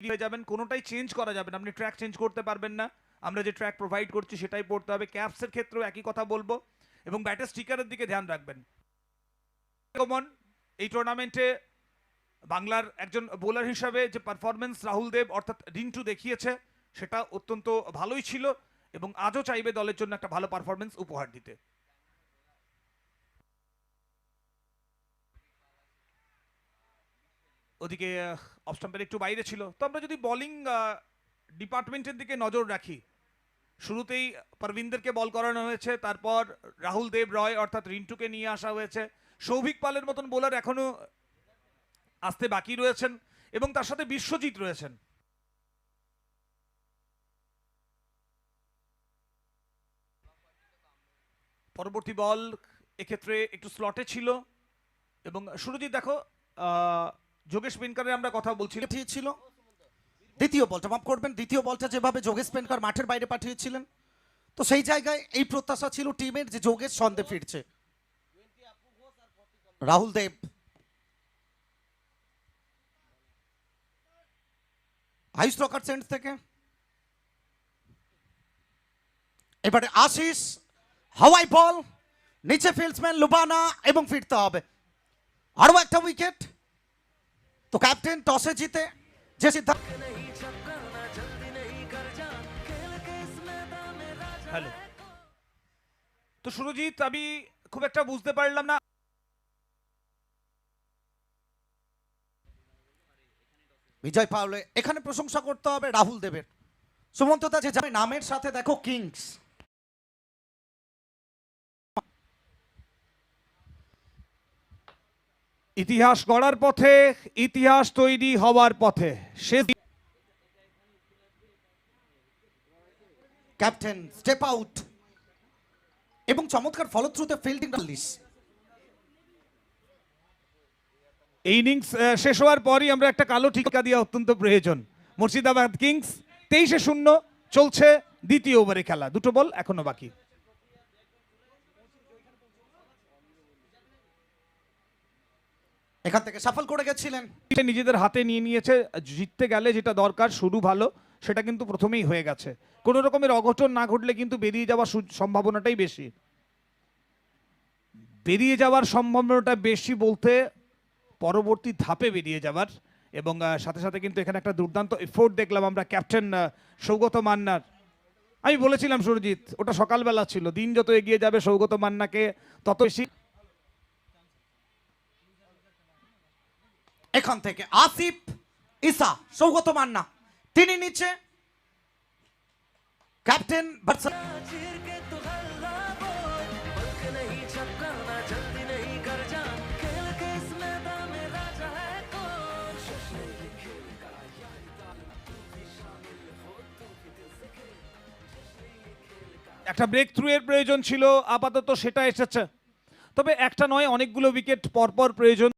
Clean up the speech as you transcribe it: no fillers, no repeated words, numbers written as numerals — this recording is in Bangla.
হয়ে যাবেন, কোনোটাই চেঞ্জ করা যাবে না, আপনি ট্র্যাক চেঞ্জ করতে পারবেন না, আমরা যে ট্র্যাক প্রোভাইড করছি সেটাই পড়তে হবে। ক্যাপসের ক্ষেত্রেও একই কথা বলবো, এবং ব্যাটের স্টিকারের দিকে ধ্যান রাখবেন। কমন এই টুর্নামেন্টে বাংলার একজন বোলার হিসাবে যে পারফরমেন্স রাহুল দেব অর্থাৎ রিন্টু দেখিয়েছে সেটা অত্যন্ত ভালোই ছিল, এবং আজও চাইবে দলের জন্য একটা ভালো পারফরমেন্স উপহার দিতে। ওদিকে অফ স্টাম্পের একটু বাইরে ছিল। তো আমরা যদি বোলিং ডিপার্টমেন্টের দিকে নজর রাখি, শুরুতেই পারভিন্দেরকে বল করানো হয়েছে, তারপর রাহুল দেব রয় অর্থাৎ রিন্টুকে নিয়ে আসা হয়েছে। সৌভিক পালের মতন বোলার এখনো আসতে বাকি রয়েছেন, এবং তার সাথে বিশ্বজিৎ রয়েছেন। পরবর্তী বল এক্ষেত্রে একটু স্লটে ছিল, এবং সুরজিৎ দেখো যোগেশ পেনকারের আমরা কথা বলছিলাম, ছিল দ্বিতীয় বলটা মাফ করবেন, দ্বিতীয় বলটা যেভাবে যোগেশ পেনকার মাঠের বাইরে পাঠিয়েছিলেন, তো সেই জায়গায় এই প্রত্যাশা ছিল টিমের যে যোগেশ ছন্দে ফিরছে। রাহুল দেব আয়ুষ রকার সেন্ট থেকে, এবারে আশিস হাওয়াই বল, নিচে ফিল্ডসম্যান লুবানা, এবং ফিরতে হবে। আরো একটা উইকেট। তো ক্যাপ্টেন টসে জিতে যে সিদ্ধান্ত। হ্যালো, তো সুরজিৎ আমি খুব একটা বুঝতে পারলাম না। বিজয় পাওলে এখানে প্রশংসা করতে হবে রাহুল দেবের। সুমন্ত দা যে যাবে নামের সাথে দেখো কিংস, ইতিহাস গড়ার পথে, ইতিহাস তৈরি হওয়ার পথে শেষ। ক্যাপ্টেন স্টেপ আউট এবং চমৎকার ফলশ্রুতে ফিল্ডিং রিলিজ। এই ইনিংস শেষ হওয়ার পরই আমরা একটা কালো টিকা দেওয়া অত্যন্ত প্রয়োজন। মুর্শিদাবাদ কিংস 23-0 চলছে দ্বিতীয় ওভারে খেলা, দুটো বল এখনো বাকি। এখান থেকে সাফল করে গেছিলেন, নিজেদের হাতে নিয়ে নিয়েছে, জিততে গেলে যেটা দরকার শুরু ভালো সেটা কিন্তু প্রথমেই হয়ে গেছে। কোনো রকমের অঘটন না ঘটলে কিন্তু বেরিয়ে যাওয়ার সম্ভাবনাটাই বেশি। বেরিয়ে যাওয়ার সম্ভাবনাটা বেশি বলতে পরবর্তী ধাপে বেরিয়ে যাওয়ার, এবং সাথে সাথে কিন্তু এখানে একটা দুর্দান্ত এফোর্ট দেখলাম আমরা ক্যাপ্টেন সৌগত মান্নার। আমি বলেছিলাম সুরজিৎ, ওটা সকালবেলা ছিল, দিন যত এগিয়ে যাবে সৌগত মান্নাকে তত বেশি। এখান থেকে আসিফ ইসা সৌগত মান্না তিনি নিচে, ক্যাপ্টেন একটা ব্রেক থ্রু এর প্রয়োজন ছিল, আপাতত সেটা এসেছে। তবে একটা নয়, অনেকগুলো উইকেট পরপর প্রয়োজন।